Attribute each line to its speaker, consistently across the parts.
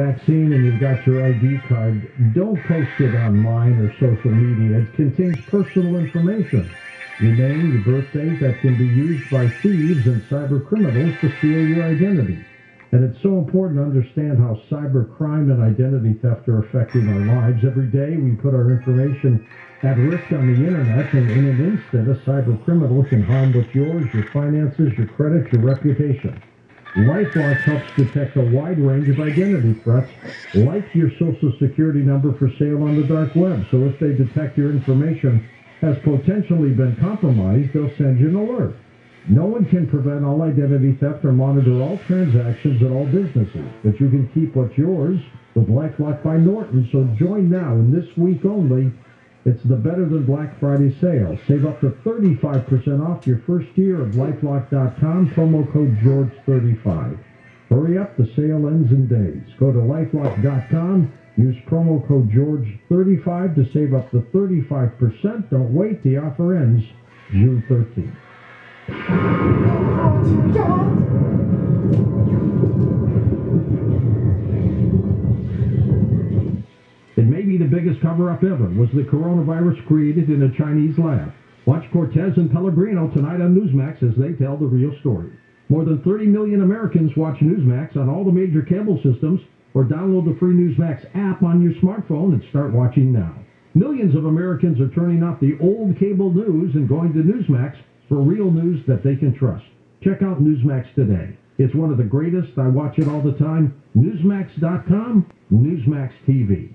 Speaker 1: Vaccine and you've got your ID card, don't post it online or social media. It contains personal information. Your name, your birthday, that can be used by thieves and cyber criminals to steal your identity. And it's so important to understand how cyber crime and identity theft are affecting our lives. Every day we put our information at risk on the internet, and in an instant a cyber criminal can harm what's yours, your finances, your credit, your reputation. LifeLock helps detect a wide range of identity threats, like your social security number for sale on the dark web. So if they detect your information has potentially been compromised, they'll send you an alert. No one can prevent all identity theft or monitor all transactions at all businesses, but you can keep what's yours with LifeLock by Norton. So join now, and this week only, it's the Better Than Black Friday sale. Save up to 35% off your first year of LifeLock.com, promo code George35. Hurry up, the sale ends in days. Go to LifeLock.com, use promo code George35 to save up to 35%. Don't wait, the offer ends June 13th. It may be the biggest cover-up ever. Was the coronavirus created in a Chinese lab? Watch Cortez and Pellegrino tonight on Newsmax as they tell the real story. More than 30 million Americans watch Newsmax on all the major cable systems, or download the free Newsmax app on your smartphone and start watching now. Millions of Americans are turning off the old cable news and going to Newsmax for real news that they can trust. Check out Newsmax today. It's one of the greatest. I watch it all the time. Newsmax.com, Newsmax TV.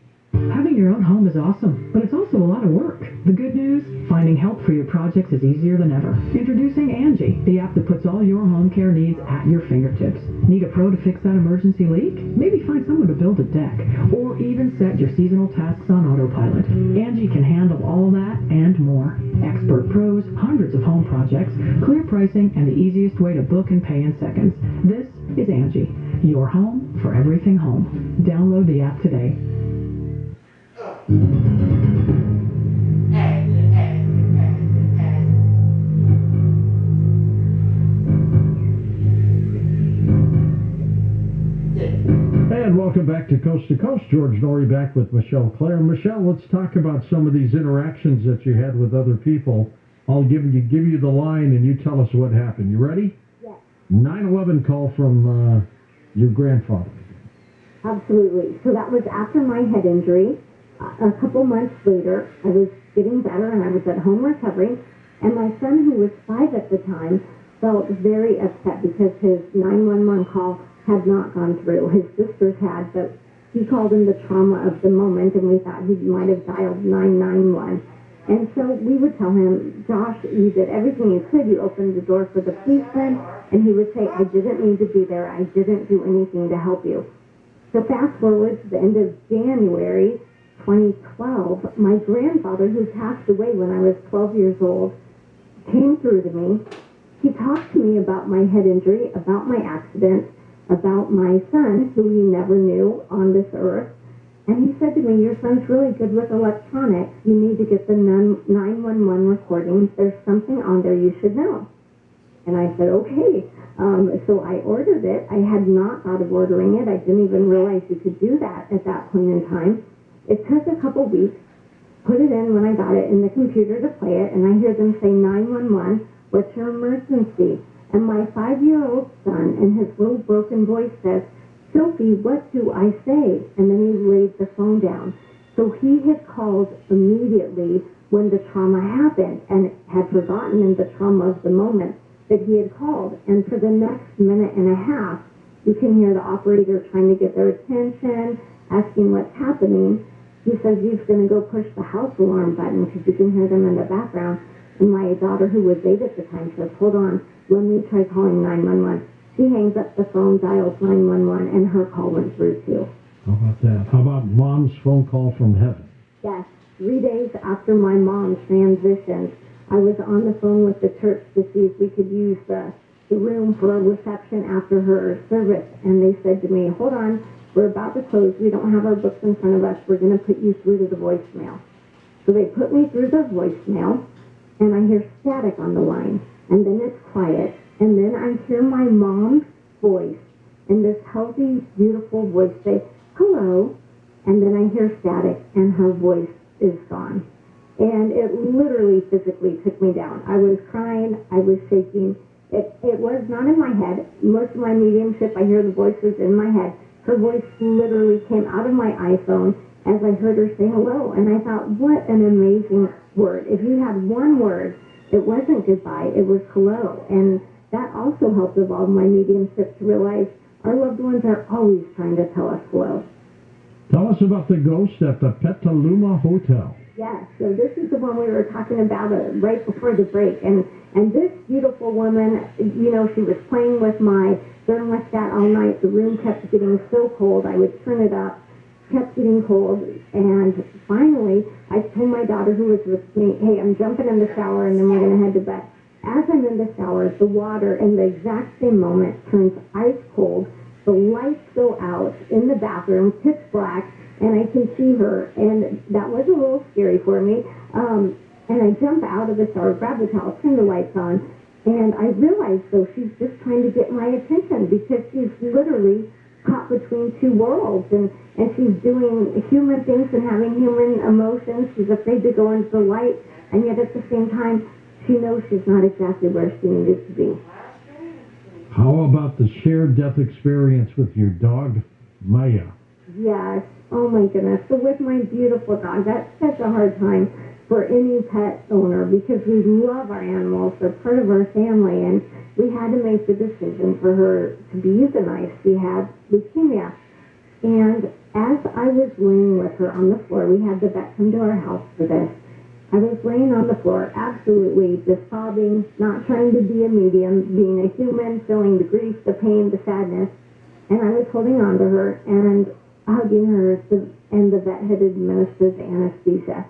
Speaker 2: Having your own home is awesome, but it's also a lot of work. The good news, finding help for your projects is easier than ever. Introducing Angie, the app that puts all your home care needs at your fingertips. Need a pro to fix that emergency leak? Maybe find someone to build a deck, or even set your seasonal tasks on autopilot. Angie can handle all that and more. Expert pros, hundreds of home projects, clear pricing, and the easiest way to book and pay in seconds. This is Angie, your home for everything home. Download the app today.
Speaker 1: And welcome back to Coast. George Norrie back with Michelle Clare. Michelle, let's talk about some of these interactions that you had with other people. I'll give you the line and you tell us what happened. You ready?
Speaker 3: Yes.
Speaker 1: 9/11 call from your grandfather.
Speaker 3: Absolutely. So that was after my head injury. A couple months later, I was getting better and I was at home recovering. And my son, who was 5 at the time, felt very upset because his 911 call had not gone through. His sisters had, but he called in the trauma of the moment, and we thought he might have dialed 991. And so we would tell him, Josh, you did everything you could. You opened the door for the policeman. And he would say, I didn't need to be there. I didn't do anything to help you. So fast forward to the end of January 2012, my grandfather, who passed away when I was 12 years old, came through to me. He talked to me about my head injury, about my accident, about my son, who he never knew on this earth. And he said to me, your son's really good with electronics. You need to get the 911 recordings. There's something on there you should know. And I said, okay. So I ordered it. I had not thought of ordering it. I didn't even realize you could do that at that point in time. It took a couple weeks. Put it in when I got it in the computer to play it, and I hear them say, 911, what's your emergency? And my 5-year-old son, in his little broken voice, says, Sophie, what do I say? And then he laid the phone down. So he had called immediately when the trauma happened and had forgotten in the trauma of the moment that he had called. And for the next minute and a half, you can hear the operator trying to get their attention, asking what's happening. He says he's going to go push the house alarm button because you can hear them in the background. And my daughter, who was 8 at the time, says, hold on, let me try calling 911. She hangs up the phone, dials 911, and her call went through too.
Speaker 1: How about that? How about Mom's phone call from heaven?
Speaker 3: Yes. 3 days after my mom transitioned, I was on the phone with the church to see if we could use the room for a reception after her service. And they said to me, hold on, we're about to close. We don't have our books in front of us. We're going to put you through to the voicemail. So they put me through the voicemail, and I hear static on the line. And then it's quiet. And then I hear my mom's voice in this healthy, beautiful voice say, hello, and then I hear static, and her voice is gone. And it literally physically took me down. I was crying, I was shaking. It was not in my head. Most of my mediumship, I hear the voices in my head. Her voice literally came out of my iPhone as I heard her say hello. And I thought, what an amazing word. If you had one word, it wasn't goodbye, it was hello. And that also helped evolve my mediumship to realize our loved ones are always trying to tell us hello.
Speaker 1: Tell us about the ghost at the Petaluma Hotel.
Speaker 3: Yes, so this is the one we were talking about right before the break. And this beautiful woman, you know, she was playing with my thermostat all night. The room kept getting so cold. I would turn it up, kept getting cold. And finally, I told my daughter who was with me, hey, I'm jumping in the shower and then we're going to head to bed. As I'm in the shower, the water in the exact same moment turns ice cold. The lights go out in the bathroom, pitch black, and I can see her, and that was a little scary for me. And I jump out of the shower, grab the towel, turn the lights on, and I realize, though, she's just trying to get my attention because she's literally caught between two worlds, and she's doing human things and having human emotions. She's afraid to go into the light, and yet at the same time, she knows she's not exactly where she needed to be.
Speaker 1: How about the shared death experience with your dog, Maya?
Speaker 3: Yes. Oh, my goodness. So with my beautiful dog, that's such a hard time for any pet owner because we love our animals. They're part of our family, and we had to make the decision for her to be euthanized. She had leukemia. And as I was laying with her on the floor, we had the vet come to our house for this. I was laying on the floor, absolutely just sobbing, not trying to be a medium, being a human, feeling the grief, the pain, the sadness. And I was holding on to her and hugging her, and the vet had administered anesthesia.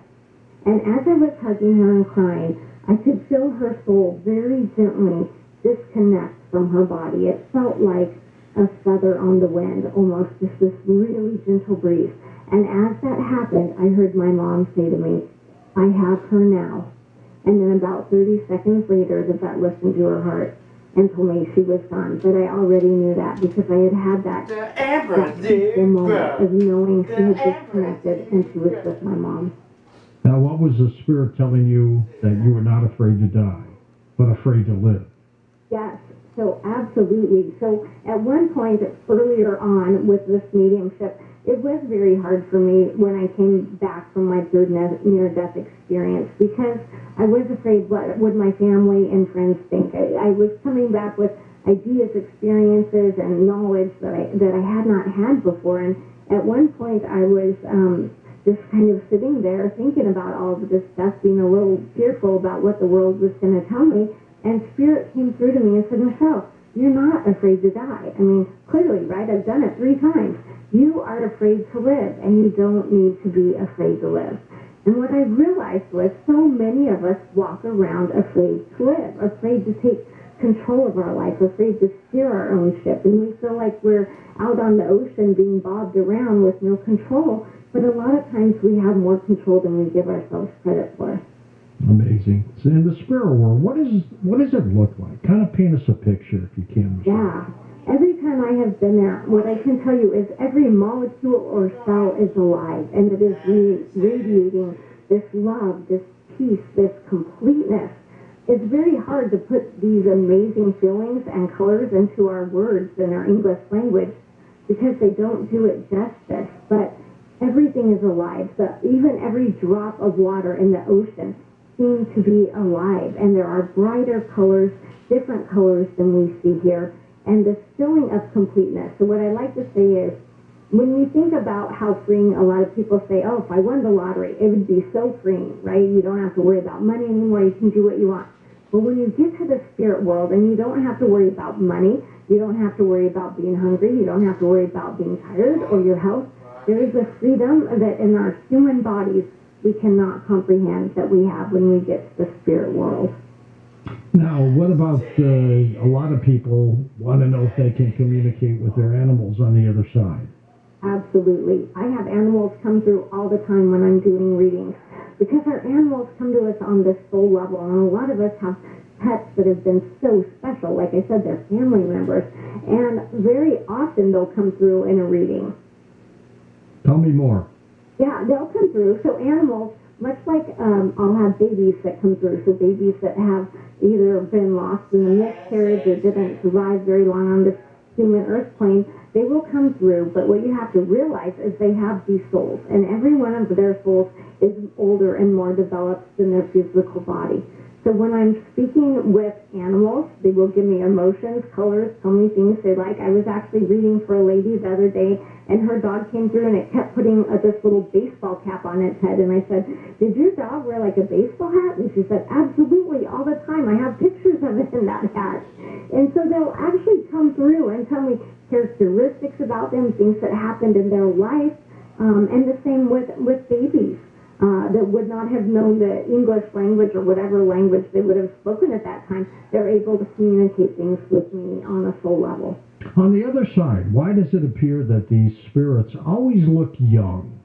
Speaker 3: And as I was hugging her and crying, I could feel her soul very gently disconnect from her body. It felt like a feather on the wind, almost just this really gentle breeze. And as that happened, I heard my mom say to me, I have her now. And then about 30 seconds later, the vet listened to her heart and told me she was gone. But I already knew that because I had that peaceful moment of knowing she had disconnected and she was with my mom.
Speaker 1: Now, what was the spirit telling you that you were not afraid to die, but afraid to live?
Speaker 3: Yes, so absolutely. So at one point earlier on with this mediumship, it was very hard for me when I came back from my third near-death experience because I was afraid what would my family and friends think. I was coming back with ideas, experiences, and knowledge that I had not had before. And at one point I was just kind of sitting there thinking about all of this stuff, being a little fearful about what the world was going to tell me. And Spirit came through to me and said, Michelle, you're not afraid to die. I mean, clearly, right? I've done it 3 times. You are afraid to live, and you don't need to be afraid to live. And what I realized was so many of us walk around afraid to live, afraid to take control of our life, afraid to steer our own ship. And we feel like we're out on the ocean being bobbed around with no control. But a lot of times we have more control than we give ourselves credit for.
Speaker 1: Amazing. So in the spirit world, what does it look like? Kind of paint us a picture, if you can.
Speaker 3: Yeah. Every time I have been there, what I can tell you is every molecule or cell is alive, and it is radiating this love, this peace, this completeness. It's very hard to put these amazing feelings and colors into our words in our English language because they don't do it justice, but everything is alive. So even every drop of water in the ocean seems to be alive, and there are brighter colors, different colors than we see here. And this feeling of completeness. So what I like to say is, when we think about how freeing, a lot of people say, oh, if I won the lottery, it would be so freeing, right? You don't have to worry about money anymore. You can do what you want. But when you get to the spirit world and you don't have to worry about money, you don't have to worry about being hungry, you don't have to worry about being tired or your health, there is a freedom that in our human bodies we cannot comprehend that we have when we get to the spirit world.
Speaker 1: Now, what about a lot of people want to know if they can communicate with their animals on the other side?
Speaker 3: Absolutely. I have animals come through all the time when I'm doing readings because our animals come to us on this soul level, and a lot of us have pets that have been so special. Like I said, they're family members, and very often they'll come through in a reading.
Speaker 1: Tell me more.
Speaker 3: Yeah, they'll come through. So animals, much like I'll have babies that come through. So babies that have either been lost in a miscarriage or didn't survive very long on this human earth plane, they will come through. But what you have to realize is they have these souls, and every one of their souls is older and more developed than their physical body. So when I'm speaking with animals, they will give me emotions, colors, tell me things they like. I was actually reading for a lady the other day, and her dog came through, and it kept putting this little baseball cap on its head. And I said, did your dog wear like a baseball hat? And she said, absolutely, all the time. I have pictures of it in that hat. And so they'll actually come through and tell me characteristics about them, things that happened in their life, and the same with babies. That would not have known the English language or whatever language they would have spoken at that time. They're able to communicate things with me on a soul level.
Speaker 1: On the other side, why does it appear that these spirits always look young?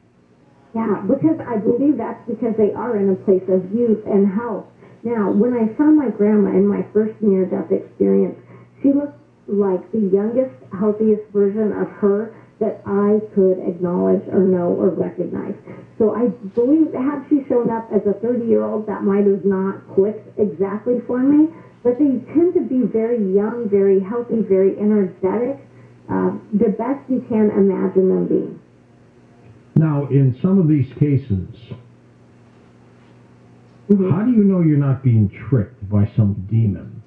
Speaker 3: Yeah, because I believe that's because they are in a place of youth and health. Now, when I saw my grandma in my first near-death experience, she looked like the youngest, healthiest version of her that I could acknowledge or know or recognize. So I believe had she shown up as a 30-year-old, that might have not clicked exactly for me, but they tend to be very young, very healthy, very energetic, the best you can imagine them being.
Speaker 1: Now, in some of these cases, how do you know you're not being tricked by some demon?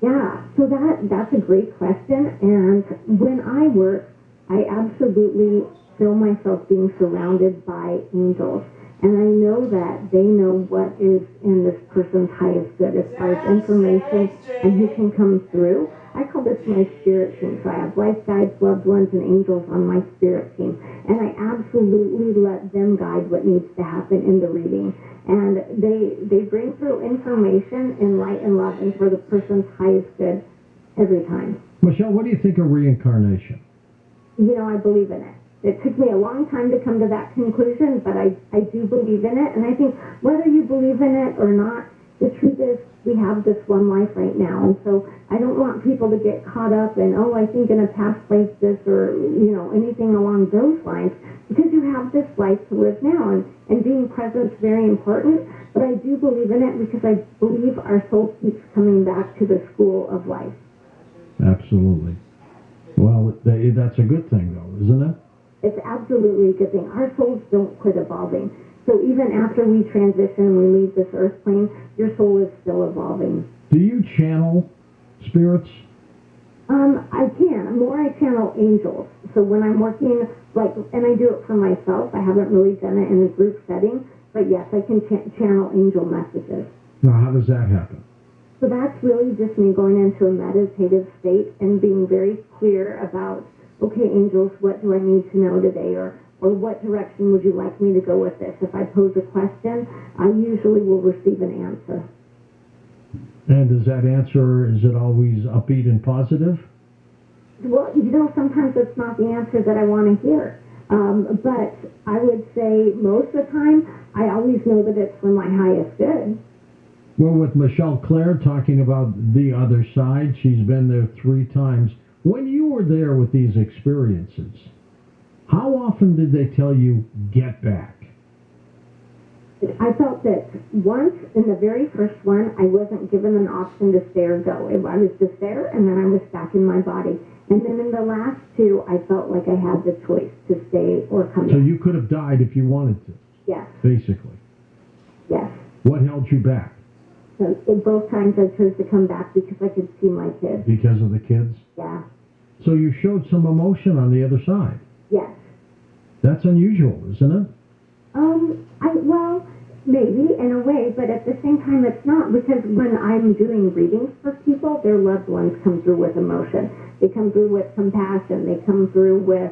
Speaker 3: Yeah, so that's a great question, and when I work, I absolutely feel myself being surrounded by angels. And I know that they know what is in this person's highest good as far as information and who can come through. I call this my spirit team. So I have life guides, loved ones, and angels on my spirit team. And I absolutely let them guide what needs to happen in the reading. And they bring through information in light and love and for the person's highest good every time.
Speaker 1: Michelle, what do you think of reincarnation?
Speaker 3: You know, I believe in it. It took me a long time to come to that conclusion, but I do believe in it. And I think whether you believe in it or not, the truth is we have this one life right now. And so I don't want people to get caught up in, oh, I think in a past life this or, you know, anything along those lines, because you have this life to live now. And being present is very important. But I do believe in it because I believe our soul keeps coming back to the school of life.
Speaker 1: Absolutely. Well, that's a good thing, though, isn't it?
Speaker 3: It's absolutely a good thing. Our souls don't quit evolving. So even after we transition and we leave this earth plane, your soul is still evolving.
Speaker 1: Do you channel spirits?
Speaker 3: I can. More I channel angels. So when I'm working, and I do it for myself. I haven't really done it in a group setting. But yes, I can channel angel messages.
Speaker 1: Now, how does that happen?
Speaker 3: So that's really just me going into a meditative state and being very clear about, okay, angels, what do I need to know today? Or what direction would you like me to go with this? If I pose a question, I usually will receive an answer.
Speaker 1: And is that answer, is it always upbeat and positive?
Speaker 3: Well, you know, sometimes it's not the answer that I want to hear. But I would say most of the time, I always know that it's for my highest good.
Speaker 1: Well, with Michelle Claire talking about the other side, she's been there 3 times. When you were there with these experiences, how often did they tell you, get back?
Speaker 3: I felt that once in the very first one, I wasn't given an option to stay or go. I was just there, and then I was back in my body. And then in the last 2, I felt like I had the choice to stay or come back.
Speaker 1: So you could have died if you wanted to?
Speaker 3: Yes.
Speaker 1: Basically?
Speaker 3: Yes.
Speaker 1: What held you back?
Speaker 3: So in both times I chose to come back because I could see my kids.
Speaker 1: Because of the kids?
Speaker 3: Yeah.
Speaker 1: So you showed some emotion on the other side?
Speaker 3: Yes.
Speaker 1: That's unusual, isn't it?
Speaker 3: Well, maybe in a way, but at the same time it's not, because when I'm doing readings for people, their loved ones come through with emotion. They come through with compassion. They come through with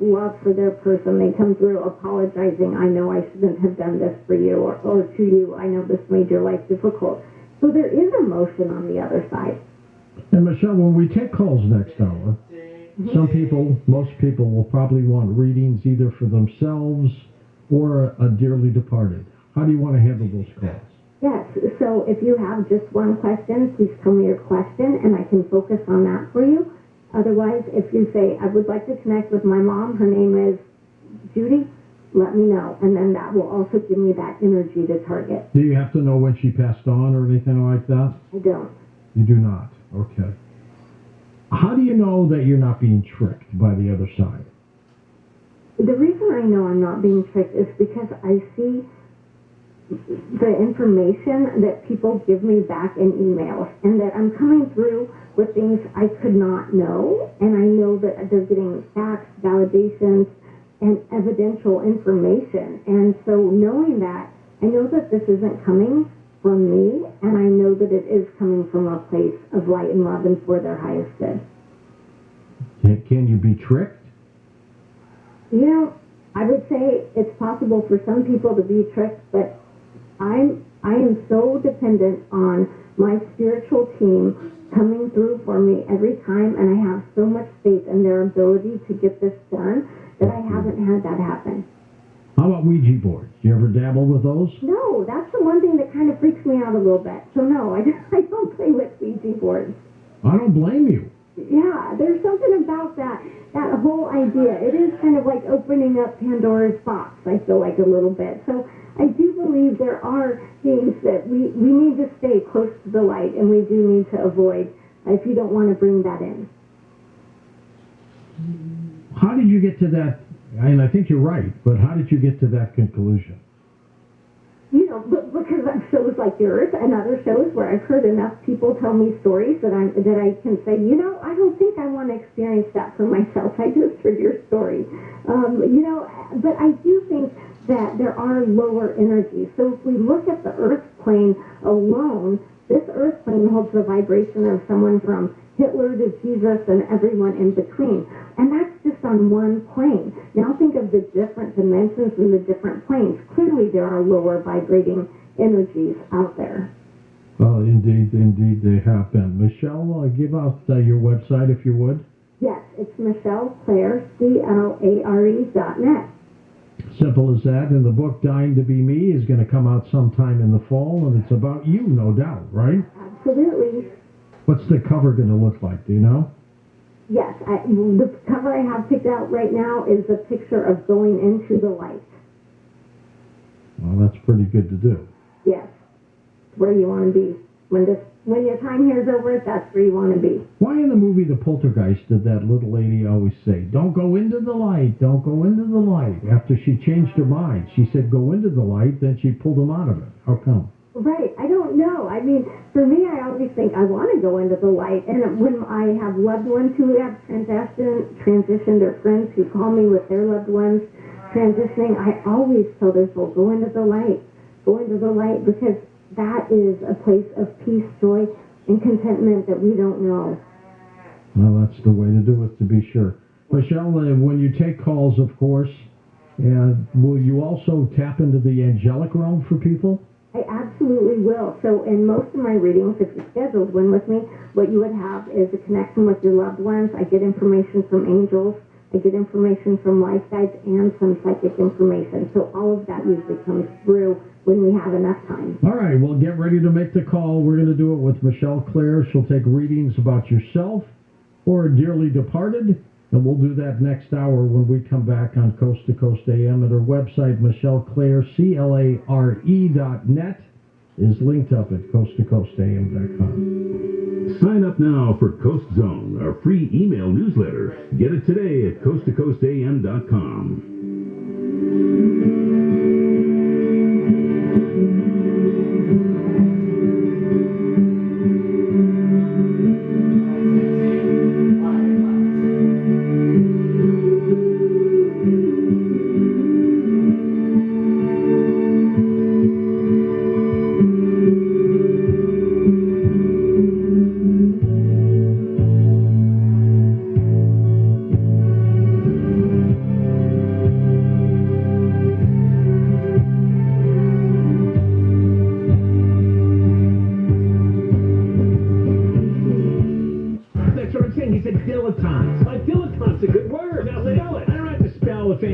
Speaker 3: love for their person. They come through apologizing. I know I shouldn't have done this for you, or to you, I know this made your life difficult. So there is emotion on the other side.
Speaker 1: And Michelle, when we take calls next hour, most people will probably want readings either for themselves or a dearly departed. How do you want to handle those calls?
Speaker 3: Yes, so if you have just one question, please tell me your question and I can focus on that for you. Otherwise, if you say, I would like to connect with my mom, her name is Judy, let me know. And then that will also give me that energy to target.
Speaker 1: Do you have to know when she passed on or anything like that?
Speaker 3: I don't.
Speaker 1: You do not. Okay. How do you know that you're not being tricked by the other side?
Speaker 3: The reason I know I'm not being tricked is because I see the information that people give me back in emails, and that I'm coming through with things I could not know, and I know that they're getting facts, validations, and evidential information. And so knowing that, I know that this isn't coming from me, and I know that it is coming from a place of light and love and for their highest good.
Speaker 1: Can you be tricked?
Speaker 3: You know, I would say it's possible for some people to be tricked, but I am so dependent on my spiritual team coming through for me every time, and I have so much faith in their ability to get this done that I haven't had that happen.
Speaker 1: How about Ouija boards? You ever dabble with those?
Speaker 3: No, that's the one thing that kind of freaks me out a little bit. So no, I don't play with Ouija boards.
Speaker 1: I don't blame you.
Speaker 3: Yeah, there's something about that whole idea. It is kind of like opening up Pandora's box, I feel like, a little bit. So I do believe there are things that we need to stay close to the light, and we do need to avoid if you don't want to bring that in.
Speaker 1: How did you get to that? And I think you're right, but how did you get to that conclusion?
Speaker 3: You know, because of shows like yours and other shows where I've heard enough people tell me stories that I can say, you know, I don't think I want to experience that for myself. I just heard your story. You know, but I do think that there are lower energies. So if we look at the earth plane alone, this earth plane holds the vibration of someone from Hitler to Jesus and everyone in between. And that's just on one plane. Now think of the different dimensions and the different planes. Clearly there are lower vibrating energies out there.
Speaker 1: Well, indeed they have been. Michelle, give out your website if you would.
Speaker 3: Yes, it's Michelle Clare, CLARE.net.
Speaker 1: Simple as that. And the book Dying to Be Me is going to come out sometime in the fall, and it's about you, no doubt, right?
Speaker 3: Absolutely.
Speaker 1: What's the cover going to look like? Do you know?
Speaker 3: Yes, the cover I have picked out right now is a picture of going into the light.
Speaker 1: Well, that's pretty good to do.
Speaker 3: Yes, where you want to be. When your time here is over, that's where you want to be.
Speaker 1: Why in the movie The Poltergeist did that little lady always say, "Don't go into the light, don't go into the light"? After she changed her mind, she said, "Go into the light," then she pulled him out of it. How come?
Speaker 3: Right, I don't know. I mean, for me, I always think I want to go into the light. And when I have loved ones who have transitioned, or friends who call me with their loved ones transitioning, I always tell them, well, go into the light. Go into the light, because that is a place of peace, joy, and contentment that we don't know.
Speaker 1: Well, that's the way to do it, to be sure. Michelle, when you take calls, of course, will you also tap into the angelic realm for people?
Speaker 3: I absolutely will. So in most of my readings, if you scheduled one with me, what you would have is a connection with your loved ones. I get information from angels. I get information from life guides and some psychic information. So all of that usually comes through when we have enough time.
Speaker 1: All right, well, get ready to make the call. We're going to do it with Michelle Clare. She'll take readings about yourself or a dearly departed, and we'll do that next hour when we come back on Coast to Coast AM at her website, Michelle Clare, CLARE.net, is linked up at coasttocoastam.com.
Speaker 4: Sign up now for Coast Zone, our free email newsletter. Get it today at coasttocoastam.com.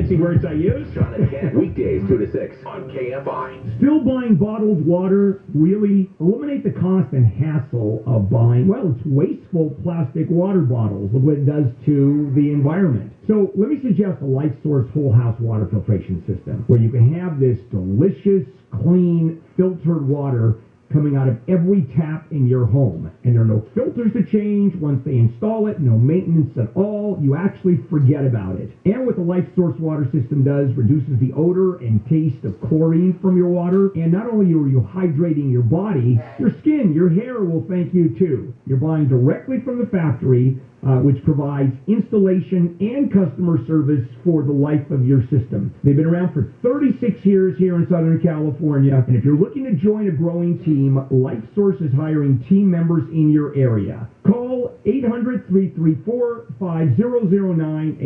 Speaker 5: fancy words I use.
Speaker 6: John and Ken, weekdays 2 to 6 on KFI.
Speaker 5: Still buying bottled water? Really? Eliminate the cost and hassle of buying, well, it's wasteful plastic water bottles. Look what it does to the environment. So let me suggest a Life Source whole house water filtration system where you can have this delicious, clean, filtered water coming out of every tap in your home. And there are no filters to change once they install it, no maintenance at all. You actually forget about it. And what the Life Source water system does, reduces the odor and taste of chlorine from your water. And not only are you hydrating your body, your skin, your hair will thank you too. You're buying directly from the factory, which provides installation and customer service for the life of your system. They've been around for 36 years here in Southern California, and if you're looking to join a growing team, Life Source is hiring team members in your area. Call 800-334-5009,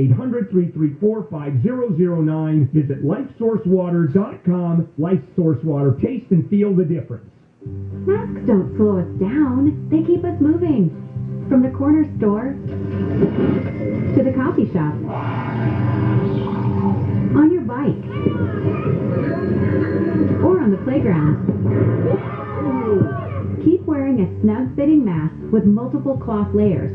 Speaker 5: 800-334-5009. Visit lifesourcewater.com. Life Source Water. Taste and feel the difference.
Speaker 7: Masks don't slow us down. They keep us moving. From the corner store to the coffee shop, on your bike, or on the playground. Keep wearing a snug-fitting mask with multiple cloth layers.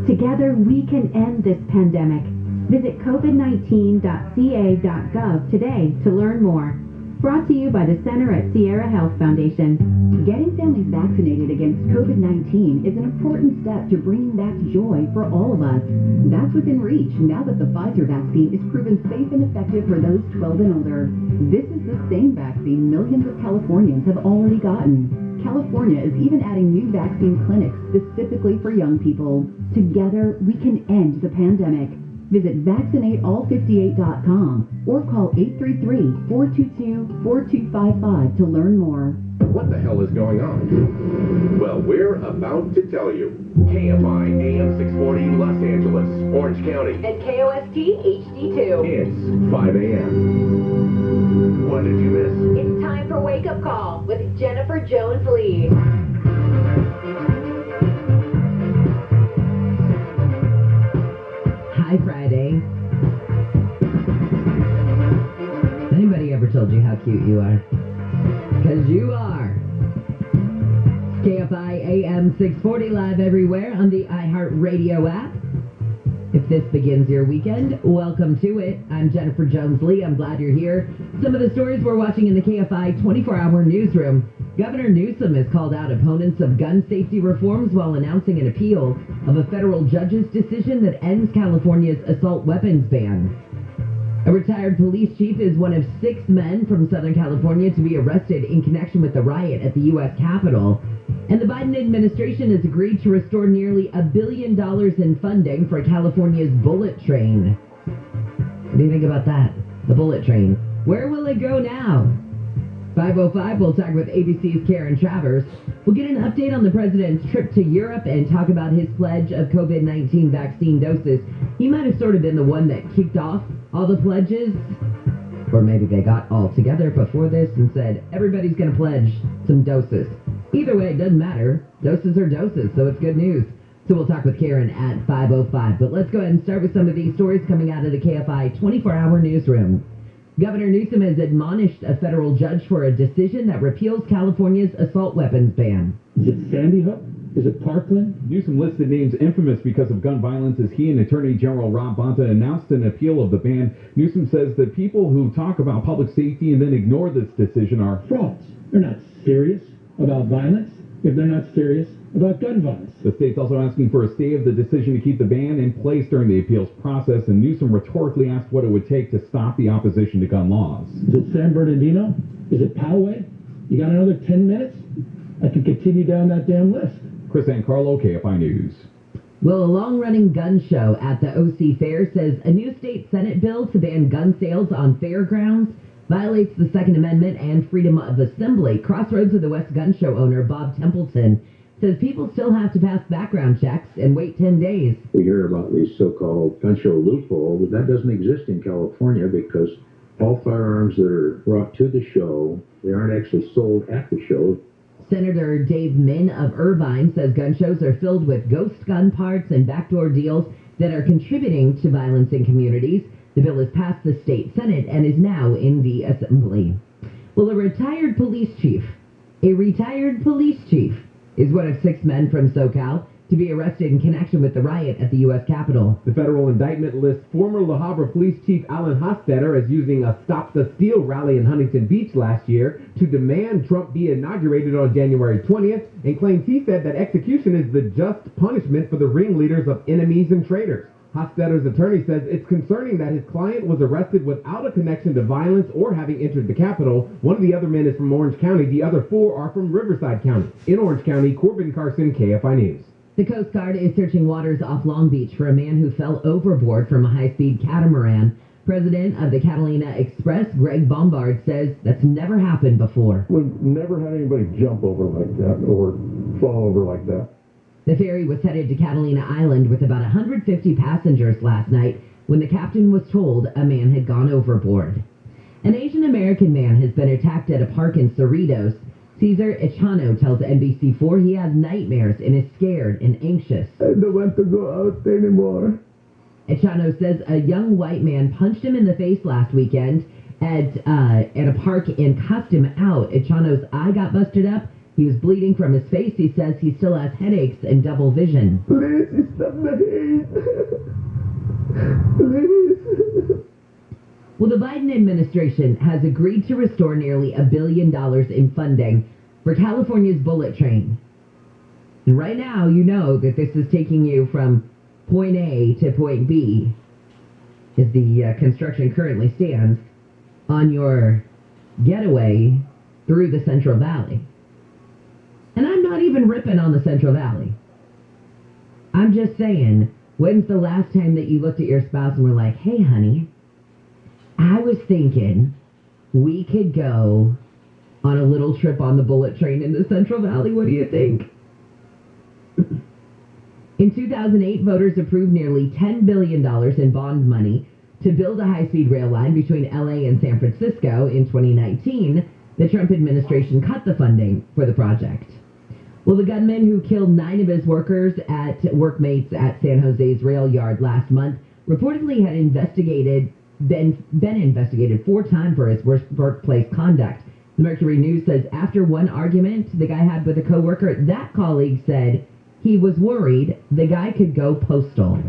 Speaker 7: Together, we can end this pandemic. Visit covid19.ca.gov today to learn more. Brought to you by the Center at Sierra Health Foundation.
Speaker 8: Getting families vaccinated against COVID-19 is an important step to bringing back joy for all of us. That's within reach now that the Pfizer vaccine is proven safe and effective for those 12 and older. This is the same vaccine millions of Californians have already gotten. California is even adding new vaccine clinics specifically for young people. Together, we can end the pandemic. Visit vaccinateall58.com or call 833-422-4255 to learn more.
Speaker 6: What the hell is going on? Well, we're about to tell you. KFI AM 640 Los Angeles, Orange County.
Speaker 9: And KOST HD2.
Speaker 6: It's 5 a.m. What did you miss?
Speaker 9: It's time for Wake Up Call with Jennifer Jones Lee.
Speaker 10: Hi, Friday. Anybody ever told you how cute you are? Because you are. KFI AM 640 live everywhere on the iHeartRadio app. If this begins your weekend, welcome to it. I'm Jennifer Jones Lee. I'm glad you're here. Some of the stories we're watching in the KFI 24-hour newsroom. Governor Newsom has called out opponents of gun safety reforms while announcing an appeal of a federal judge's decision that ends California's assault weapons ban. A retired police chief is one of 6 men from Southern California to be arrested in connection with the riot at the U.S. Capitol. And the Biden administration has agreed to restore nearly $1 billion in funding for California's bullet train. What do you think about that? The bullet train. Where will it go now? 5:05, we'll talk with ABC's Karen Travers. We'll get an update on the president's trip to Europe and talk about his pledge of COVID-19 vaccine doses. He might have sort of been the one that kicked off all the pledges. Or maybe they got all together before this and said, everybody's going to pledge some doses. Either way, it doesn't matter. Doses are doses, so it's good news. So we'll talk with Karen at 5:05. But let's go ahead and start with some of these stories coming out of the KFI 24-hour newsroom. Governor Newsom has admonished a federal judge for a decision that repeals California's assault weapons ban.
Speaker 5: Is it Sandy Hook? Is it Parkland?
Speaker 11: Newsom listed names infamous because of gun violence as he and Attorney General Rob Bonta announced an appeal of the ban. Newsom says that people who talk about public safety and then ignore this decision are
Speaker 5: frauds. They're not serious about violence if they're not serious about gun violence.
Speaker 11: The state's also asking for a stay of the decision to keep the ban in place during the appeals process, and Newsom rhetorically asked what it would take to stop the opposition to gun laws.
Speaker 5: Is it San Bernardino? Is it Poway? You got another 10 minutes? I could continue down that damn list.
Speaker 11: Chris Ancarlo, KFI News.
Speaker 10: Well, a long-running gun show at the OC Fair says a new state Senate bill to ban gun sales on fairgrounds violates the Second Amendment and freedom of assembly. Crossroads of the West gun show owner Bob Templeton says people still have to pass background checks and wait 10 days.
Speaker 12: We hear about these so-called gun show loopholes, but that doesn't exist in California because all firearms that are brought to the show, they aren't actually sold at the show.
Speaker 10: Senator Dave Min of Irvine says gun shows are filled with ghost gun parts and backdoor deals that are contributing to violence in communities. The The bill has passed the state Senate and is now in the Assembly. Well, a retired police chief is one of 6 men from SoCal to be arrested in connection with the riot at the U.S. Capitol.
Speaker 13: The federal indictment lists former La Habra Police Chief Alan Hostetter as using a Stop the Steal rally in Huntington Beach last year to demand Trump be inaugurated on January 20th, and claims he said that execution is the just punishment for the ringleaders of enemies and traitors. Hostetter's attorney says it's concerning that his client was arrested without a connection to violence or having entered the Capitol. One of the other men is from Orange County. The other 4 are from Riverside County. In Orange County, Corbin Carson, KFI News.
Speaker 10: The Coast Guard is searching waters off Long Beach for a man who fell overboard from a high-speed catamaran. President of the Catalina Express, Greg Bombard, says that's never happened before.
Speaker 14: We've never had anybody jump over like that or fall over like that.
Speaker 10: The ferry was headed to Catalina Island with about 150 passengers last night when the captain was told a man had gone overboard. An Asian American man has been attacked at a park in Cerritos. Cesar Echano tells NBC4 he has nightmares and is scared and anxious.
Speaker 14: I don't want to go out anymore.
Speaker 10: Echano says a young white man punched him in the face last weekend at a park and cussed him out. Echano's eye got busted up. He was bleeding from his face. He says he still has headaches and double vision.
Speaker 14: Please stop the hate. Please.
Speaker 10: Well, the Biden administration has agreed to restore nearly $1 billion in funding for California's bullet train. And right now, you know that this is taking you from point A to point B, as the construction currently stands, on your getaway through the Central Valley. And I'm not even ripping on the Central Valley. I'm just saying, when's the last time that you looked at your spouse and were like, hey, honey, I was thinking we could go on a little trip on the bullet train in the Central Valley. What do you think? In 2008, voters approved nearly $10 billion in bond money to build a high-speed rail line between L.A. and San Francisco. In 2019, the Trump administration cut the funding for the project. Well, the gunman who killed 9 of his workmates at San Jose's rail yard last month reportedly had been investigated 4 times for his workplace conduct. The Mercury News says after one argument the guy had with a coworker, that colleague said he was worried the guy could go postal.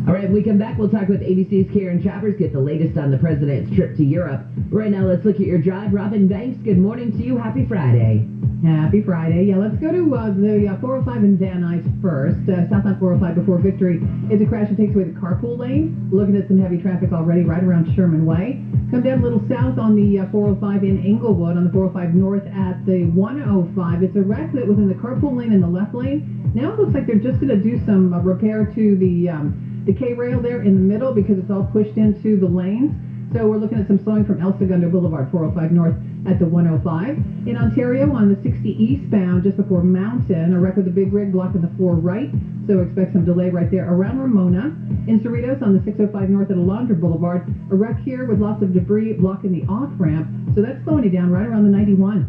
Speaker 10: All right, when we come back, we'll talk with ABC's Karen Travers, get the latest on the president's trip to Europe. Right now, let's look at your drive. Robin Banks, good morning to you. Happy Friday.
Speaker 15: Happy Friday. Yeah, let's go to the 405 in Van Nuys first. Southbound 405 before Victory is a crash that takes away the carpool lane. Looking at some heavy traffic already right around Sherman Way. Come down a little south on the 405 in Englewood, on the 405 north at the 105. It's a wreck that was in the carpool lane in the left lane. Now it looks like they're just going to do some repair to the K-rail there in the middle because it's all pushed into the lanes. So we're looking at some slowing from El Segundo Boulevard, 405 north at the 105. In Ontario, on the 60 eastbound, just before Mountain, a wreck with a big rig blocking the 4 right. So expect some delay right there around Ramona. In Cerritos, on the 605 north at Alondra Boulevard, a wreck here with lots of debris blocking the off-ramp. So that's slowing you down right around the 91.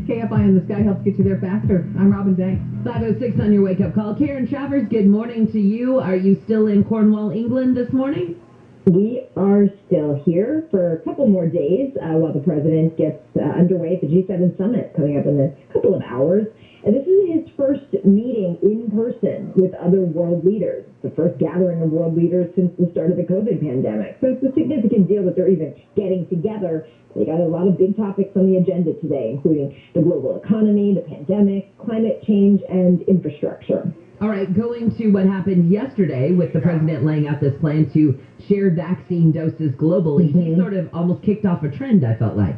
Speaker 15: KFI in the Sky helps get you there faster. I'm Robin Banks.
Speaker 10: 5:06 on your wake-up call. Karen Travers, good morning to you. Are you still in Cornwall, England this morning?
Speaker 16: We are still here for a couple more days while the president gets underway at the G7 summit coming up in a couple of hours. And this is his first meeting in person with other world leaders. It's the first gathering of world leaders since the start of the COVID pandemic. So it's a significant deal that they're even getting together. They got a lot of big topics on the agenda today, including the global economy, the pandemic, climate change, and infrastructure.
Speaker 10: All right, going to what happened yesterday with the president laying out this plan to share vaccine doses globally. He sort of almost kicked off a trend, I felt like.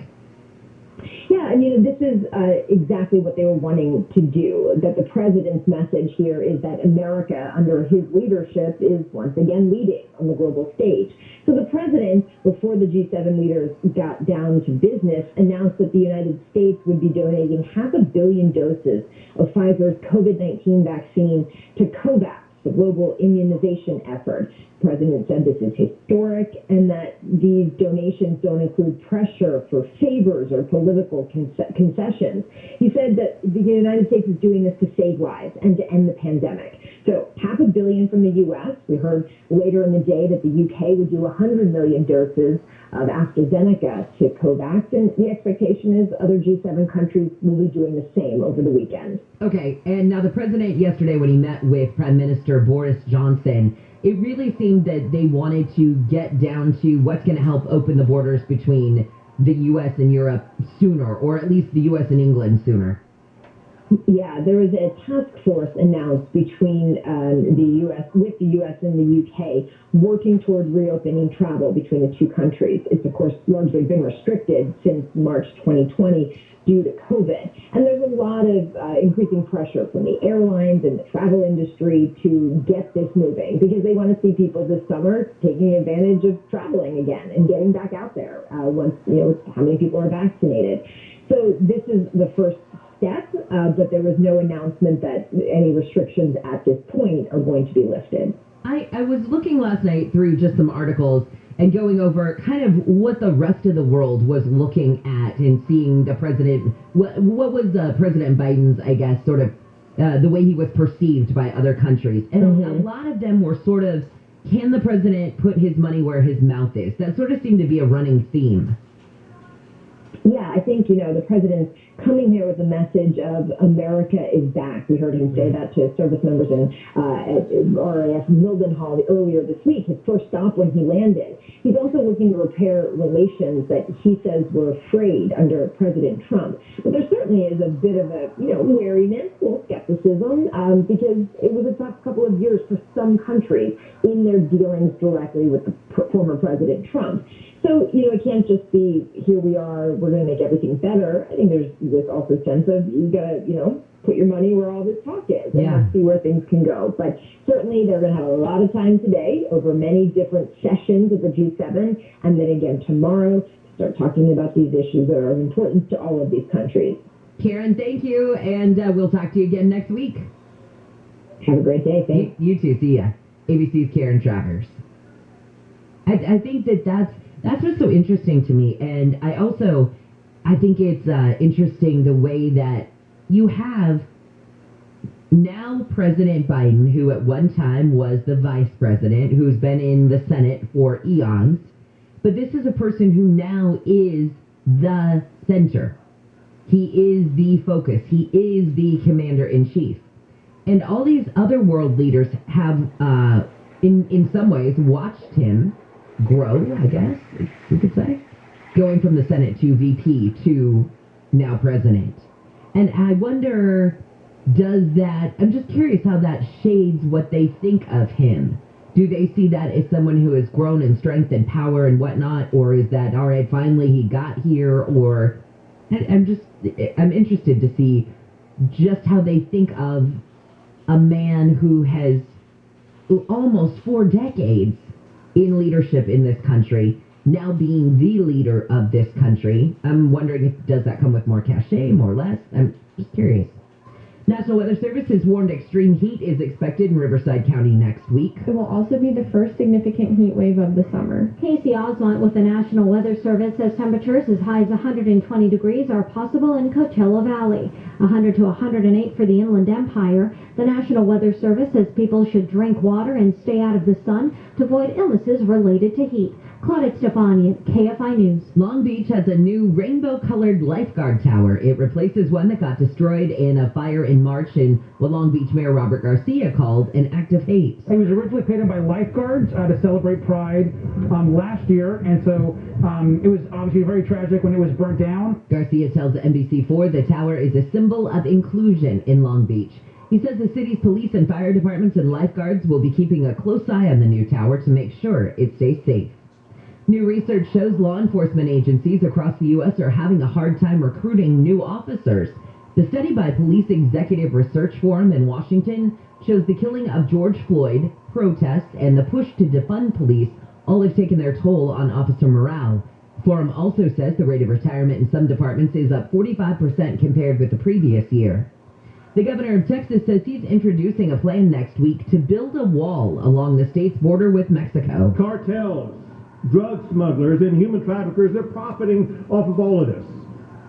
Speaker 16: Yeah, I mean, this is exactly what they were wanting to do, that the president's message here is that America, under his leadership, is once again leading on the global stage. So the president, before the G7 leaders got down to business, announced that the United States would be donating 500 million doses of Pfizer's COVID-19 vaccine to COVAX, the global immunization effort. The president said this is historic and that these donations don't include pressure for favors or political concessions. He said that the United States is doing this to save lives and to end the pandemic. So $500 million from the U.S. We heard later in the day that the U.K. would do 100 million doses of AstraZeneca to COVAX, and the expectation is other G7 countries will be doing the same over the weekend.
Speaker 10: Okay, and now the president yesterday when he met with Prime Minister Boris Johnson, it really seemed that they wanted to get down to what's going to help open the borders between the U.S. and Europe sooner, or at least the U.S. and England sooner.
Speaker 16: Yeah, there was a task force announced between the U.S. with the U.S. and the U.K. working toward reopening travel between the two countries. It's, of course, largely been restricted since March 2020 due to COVID. And there's a lot of increasing pressure from the airlines and the travel industry to get this moving because they want to see people this summer taking advantage of traveling again and getting back out there once, how many people are vaccinated. So this is the first step, but there was no announcement that any restrictions at this point are going to be lifted.
Speaker 10: I was looking last night through just some articles and going over kind of what the rest of the world was looking at and seeing the president, what was President Biden's, I guess, sort of the way he was perceived by other countries. And a lot of them were sort of, can the president put his money where his mouth is? That sort of seemed to be a running theme.
Speaker 16: Yeah, I think, the president's coming here with a message of America is back. We heard him say that to service members at RAF Mildenhall earlier this week, his first stop when he landed. He's also looking to repair relations that he says were frayed under President Trump. But there certainly is a bit of a, wariness, a little skepticism, because it was a tough couple of years for some countries in their dealings directly with the former President Trump. So, it can't just be, here we are, we're going to make everything better. I think there's this also sense of, you got to, put your money where all this talk is and let's see where things can go. But certainly they're going to have a lot of time today over many different sessions of the G7, and then again tomorrow to start talking about these issues that are of importance to all of these countries.
Speaker 10: Karen, thank you, and we'll talk to you again next week.
Speaker 16: Have a great day. Thanks.
Speaker 10: You too. See ya. ABC's Karen Travers. I think that's what's so interesting to me, and I think it's interesting the way that you have now President Biden, who at one time was the vice president, who's been in the Senate for eons, but this is a person who now is the center. He is the focus. He is the commander-in-chief. And all these other world leaders have, in some ways, watched him grow, I guess, you could say, going from the Senate to VP to now president. And I wonder, I'm just curious how that shades what they think of him. Do they see that as someone who has grown in strength and power and whatnot, or is that, all right, finally he got here, or I'm interested to see just how they think of a man who has almost 4 decades in leadership in this country, now being the leader of this country. I'm wondering does that come with more cachet, more or less? I'm just curious. National Weather Service has warned extreme heat is expected in Riverside County next week.
Speaker 17: It will also be the first significant heat wave of the summer.
Speaker 18: Casey Osmont with the National Weather Service says temperatures as high as 120 degrees are possible in Coachella Valley, 100 to 108 for the Inland Empire. The National Weather Service says people should drink water and stay out of the sun to avoid illnesses related to heat. Claudette Stefani at KFI News.
Speaker 10: Long Beach has a new rainbow-colored lifeguard tower. It replaces one that got destroyed in a fire in March in what Long Beach Mayor Robert Garcia called an act of hate.
Speaker 19: It was originally painted by lifeguards to celebrate Pride last year, and so it was obviously very tragic when it was burnt down.
Speaker 10: Garcia tells NBC4 the tower is a symbol of inclusion in Long Beach. He says the city's police and fire departments and lifeguards will be keeping a close eye on the new tower to make sure it stays safe. New research shows law enforcement agencies across the U.S. are having a hard time recruiting new officers. The study by Police Executive Research Forum in Washington shows the killing of George Floyd, protests, and the push to defund police all have taken their toll on officer morale. Forum also says the rate of retirement in some departments is up 45% compared with the previous year. The governor of Texas says he's introducing a plan next week to build a wall along the state's border with Mexico.
Speaker 14: Cartels, drug smugglers, and human traffickers, they're profiting off of all of this.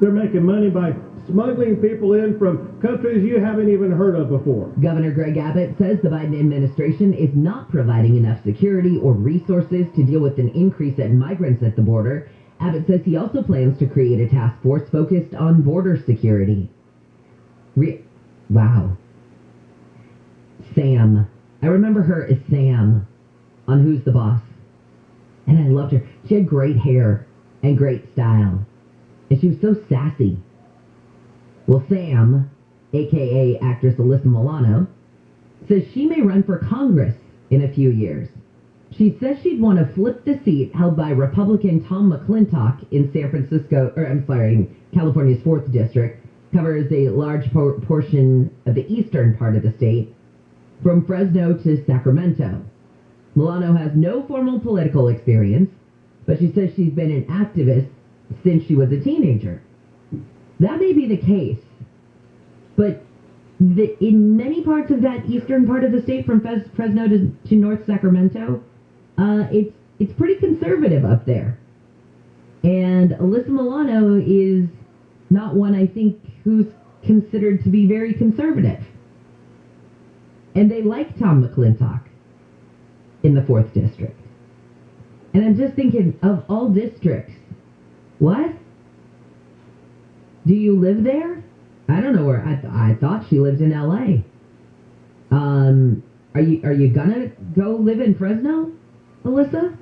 Speaker 1: They're making money by smuggling people in from countries you haven't even heard of before.
Speaker 10: Governor Greg Abbott says the Biden administration is not providing enough security or resources to deal with an increase in migrants at the border. Abbott says he also plans to create a task force focused on border security. Wow. Sam. I remember her as Sam on Who's the Boss. And I loved her. She had great hair and great style. And she was so sassy. Well, Sam, a.k.a. actress Alyssa Milano, says she may run for Congress in a few years. She says she'd want to flip the seat held by Republican Tom McClintock in California's 4th District, covers a large portion of the eastern part of the state, from Fresno to Sacramento. Milano has no formal political experience, but she says she's been an activist since she was a teenager. That may be the case, but in many parts of that eastern part of the state, from Fresno to North Sacramento, it's pretty conservative up there. And Alyssa Milano is not one, I think, who's considered to be very conservative. And they like Tom McClintock in the 4th District. And I'm just thinking, of all districts, what? Do you live there? I don't know where. I thought she lived in L.A. Are you gonna go live in Fresno, Alyssa?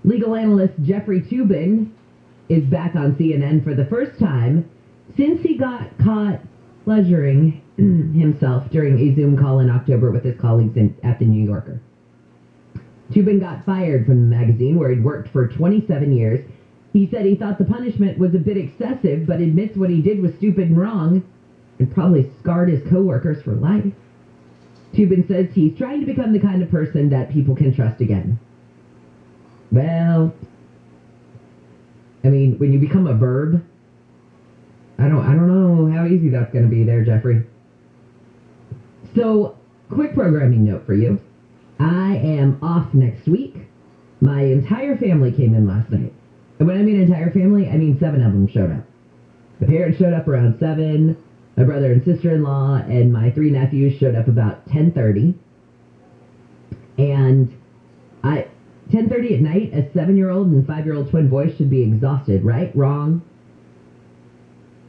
Speaker 10: Legal analyst Jeffrey Toobin is back on CNN for the first time since he got caught pleasuring himself during a Zoom call in October with his colleagues at the New Yorker. Toobin got fired from the magazine where he'd worked for 27 years. He said he thought the punishment was a bit excessive, but admits what he did was stupid and wrong, and probably scarred his coworkers for life. Toobin says he's trying to become the kind of person that people can trust again. Well, I mean, when you become a verb, I don't know how easy that's going to be there, Jeffrey. So, quick programming note for you. I am off next week. My entire family came in last night. And when I mean entire family, I mean 7 of them showed up. The parents showed up around 7. My brother and sister-in-law and my 3 nephews showed up about 10:30. And 10:30 at night, a 7-year-old and 5-year-old twin boys should be exhausted, right? Wrong?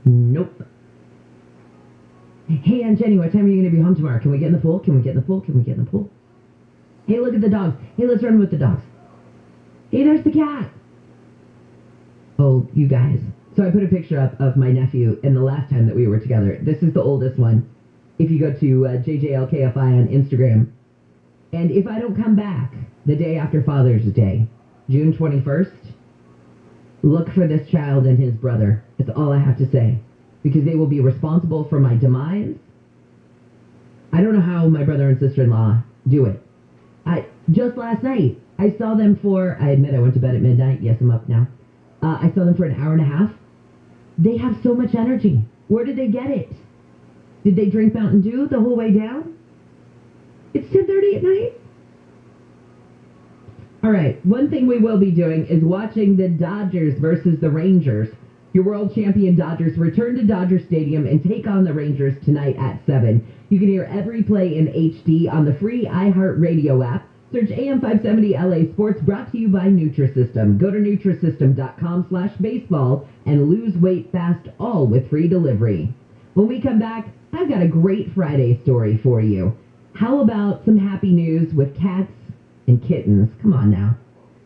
Speaker 10: Nope. Hey, Aunt Jenny, what time are you going to be home tomorrow? Can we get in the pool? Can we get in the pool? Can we get in the pool? Hey, look at the dogs. Hey, let's run with the dogs. Hey, there's the cat. Oh, you guys. So I put a picture up of my nephew and the last time that we were together. This is the oldest one. If you go to JJLKFI on Instagram. And if I don't come back the day after Father's Day, June 21st, look for this child and his brother. That's all I have to say. Because they will be responsible for my demise. I don't know how my brother and sister-in-law do it. Just last night, I saw them I admit I went to bed at midnight. Yes, I'm up now. I saw them for an hour and a half. They have so much energy. Where did they get it? Did they drink Mountain Dew the whole way down? It's 10:30 at night. All right, one thing we will be doing is watching the Dodgers versus the Rangers. Your world champion Dodgers return to Dodger Stadium and take on the Rangers tonight at 7. You can hear every play in HD on the free iHeartRadio app. Search AM 570 LA Sports, brought to you by Nutrisystem. Go to Nutrisystem.com/baseball and lose weight fast, all with free delivery. When we come back, I've got a great Friday story for you. How about some happy news with cats and kittens? Come on now.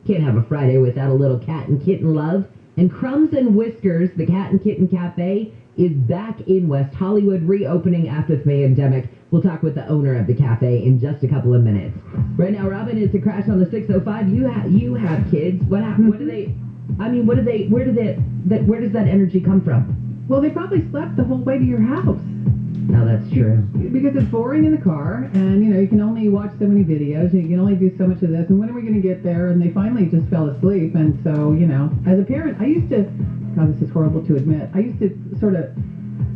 Speaker 10: Can't have a Friday without a little cat and kitten love. And Crumbs and Whiskers, the Cat and Kitten Cafe, is back in West Hollywood, reopening after the pandemic. We'll talk with the owner of the cafe in just a couple of minutes. Right now, Robin, it's a crash on the 605. You have kids. What happened? What do they? I mean, where does that energy come from?
Speaker 15: Well, they probably slept the whole way to your house.
Speaker 10: No, that's true.
Speaker 15: Because it's boring in the car, and you can only watch so many videos, and you can only do so much of this, and when are we going to get there? And they finally just fell asleep, and so, as a parent, I used to, God, this is horrible to admit, I used to sort of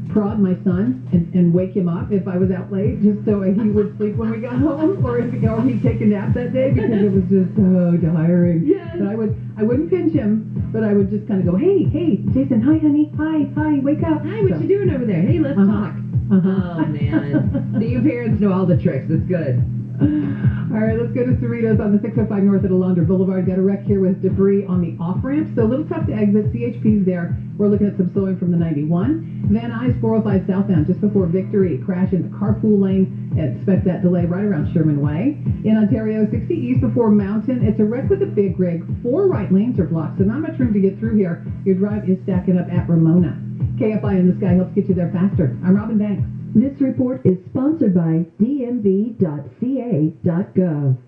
Speaker 15: prod my son and wake him up if I was out late, just so he would sleep when we got home, or he'd take a nap that day because it was just so tiring.
Speaker 10: Yes.
Speaker 15: But I wouldn't pinch him, but I would just kind of go, hey, Jason, hi, honey, hi, wake up.
Speaker 10: Hi, what you doing over there? Hey, let's talk. Oh, man. You parents know all the tricks. It's good.
Speaker 15: All right, let's go to Cerritos on the 605 north at Alondra Boulevard. Got a wreck here with debris on the off-ramp, so a little tough to exit. CHP's there. We're looking at some slowing from the 91. Van Nuys 405 southbound just before Victory. Crash in the carpool lane. Expect that delay right around Sherman Way. In Ontario, 60 east before Mountain. It's a wreck with a big rig. 4 right lanes are blocked, so not much room to get through here. Your drive is stacking up at Ramona. KFI in the Sky helps get you there faster. I'm Robin Banks.
Speaker 2: This report is sponsored by dmv.ca.gov.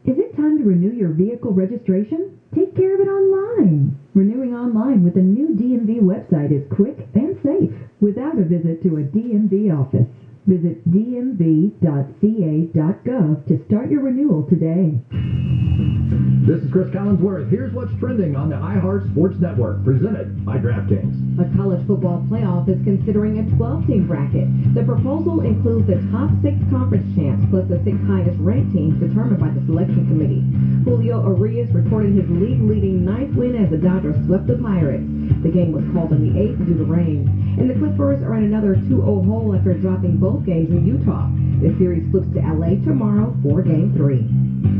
Speaker 2: Is it time to renew your vehicle registration? Take care of it online. Renewing online with a new DMV website is quick and safe without a visit to a DMV office. Visit dmv.ca.gov to start your renewal today.
Speaker 20: This is Chris Collinsworth. Here's what's trending on the iHeart Sports Network, presented by DraftKings.
Speaker 9: A college football playoff is considering a 12-team bracket. The proposal includes the top 6 conference champs plus the 6 highest ranked teams determined by the selection committee. Julio Urias recorded his league-leading 9th win as the Dodgers swept the Pirates. The game was called on the 8th due to rain. And the Clippers are in another 2-0 hole after dropping both games in Utah. The series flips to LA tomorrow for Game 3.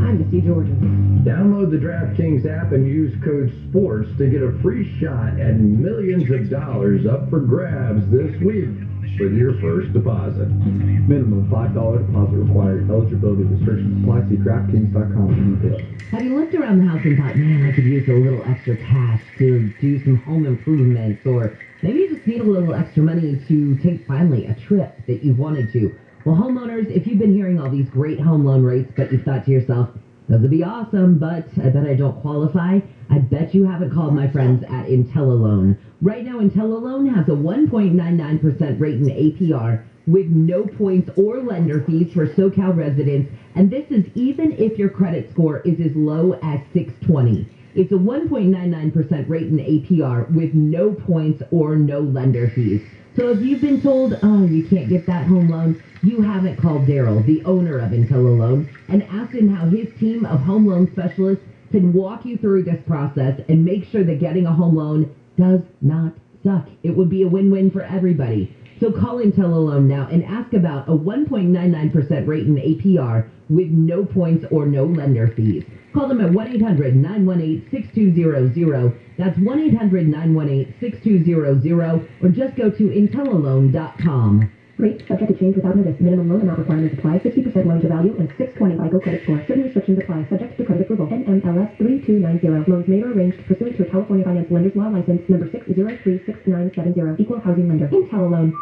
Speaker 9: I'm Misty Jordan.
Speaker 20: Download the DraftKings app and use code SPORTS to get a free shot at millions of dollars up for grabs this week with your first deposit.
Speaker 14: Minimum $5 deposit required. Eligibility restrictions apply. See DraftKings.com for details.
Speaker 10: Have you looked around the house and thought, man, I could use a little extra cash to do some home improvements, or maybe you just need a little extra money to take finally a trip that you've wanted to? Well, homeowners, if you've been hearing all these great home loan rates, but you've thought to yourself, those would be awesome, but I bet I don't qualify, I bet you haven't called my friends at IntelliLoan. Right now, IntelliLoan has a 1.99% rate in APR with no points or lender fees for SoCal residents, and this is even if your credit score is as low as 620. It's a 1.99% rate in APR with no points or no lender fees. So if you've been told, oh, you can't get that home loan, you haven't called Daryl, the owner of IntelliLoan, and asked him how his team of home loan specialists can walk you through this process and make sure that getting a home loan does not suck. It would be a win-win for everybody. So call IntelliLoan now and ask about a 1.99% rate in APR with no points or no lender fees. Call them at 1-800-918-6200. That's 1-800-918-6200, or just go to IntelliLoan.com.
Speaker 2: Rates subject to change without notice. Minimum loan amount requirements apply. 60% loan to value and 620 FICO credit score. Certain restrictions apply. Subject to credit approval. NMLS 3290. Loans made or arranged pursuant to a California Finance Lenders Law license number 6036970. Equal housing lender. IntelliLoan.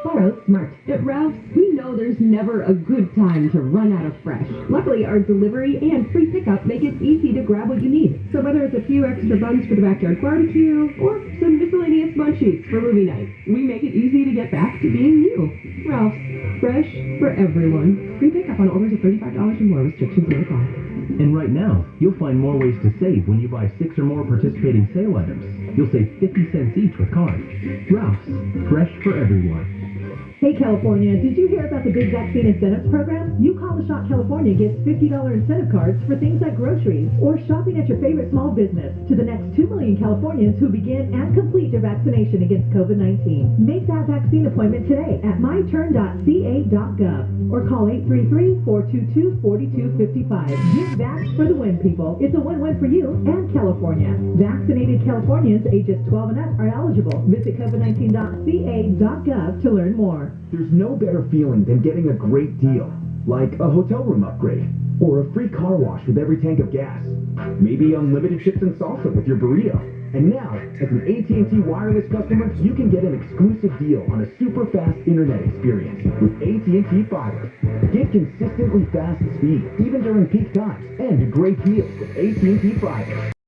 Speaker 2: Borrow smart.
Speaker 9: At Ralph's, we know there's never a good time to run out of fresh. Luckily, our delivery and free pickup make it easy to grab what you need. So whether it's a few extra buns for the backyard barbecue or some miscellaneous munchies for movie night, we make it easy to get back to being you. Ralph's, fresh for everyone. Free pickup on orders of $35 or more. Restrictions may apply.
Speaker 21: And right now, you'll find more ways to save when you buy 6 or more participating sale items. You'll save 50 cents each with card. Ralph's, fresh for everyone.
Speaker 2: Hey California, did you hear about the big vaccine incentives program? You Call the Shot California gets $50 incentive cards for things like groceries or shopping at your favorite small business to the next 2 million Californians who begin and complete their vaccination against COVID-19. Make that vaccine appointment today at myturn.ca.gov or call 833-422-4255. Get vaxxed for the win, people. It's a win-win for you and California. Vaccinated Californians ages 12 and up are eligible. Visit covid19.ca.gov to learn more.
Speaker 22: There's no better feeling than getting a great deal, like a hotel room upgrade, or a free car wash with every tank of gas, maybe unlimited chips and salsa with your burrito. And now, as an AT&T wireless customer, you can get an exclusive deal on a super fast internet experience with AT&T Fiber. Get consistently fast speed, even during peak times, and great deals with AT&T Fiber.